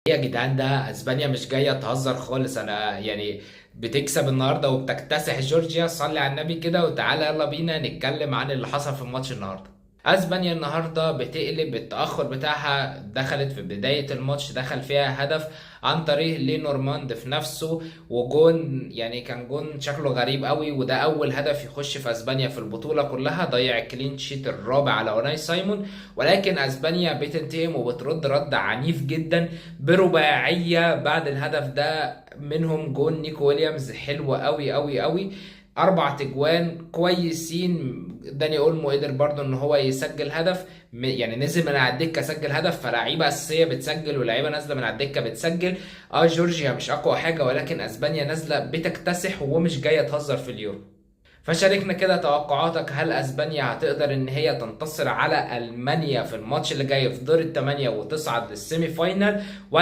يا جدعان، ده اسبانيا مش جايه تهزر خالص. انا يعني بتكسب النهارده وبتكتسح جورجيا. صلي على النبي كده وتعالى يلا بينا نتكلم عن اللي حصل في الماتش النهارده. اسبانيا النهارده بتقلب التاخر بتاعها، دخلت في بدايه الماتش دخل فيها هدف عن طريق لينورماند في نفسه، وجون يعني كان جون شكله غريب قوي، وده اول هدف يخش في اسبانيا في البطوله كلها. ضيع الكلين شيت الرابع على اوناي سايمون. ولكن اسبانيا بتنتقم وبترد رد عنيف جدا برباعية بعد الهدف ده. منهم جون نيكو ويليامز حلو قوي قوي قوي. 4 تجوان كويسين. داني اولمو قدر برضه ان هو يسجل هدف، يعني نزل من على الدكه سجل هدف. فلاعيبه اساسيه بتسجل ولاعيبه نازله من على الدكه بتسجل. جورجيا مش اقوى حاجه، ولكن اسبانيا نازله بتكتسح ومش جايه تهزر في اليورو. فشاركنا كده توقعاتك، هل اسبانيا هتقدر ان هي تنتصر على المانيا في الماتش اللي جاي في دور الثمانية وتصعد للسيمي فاينال، ولا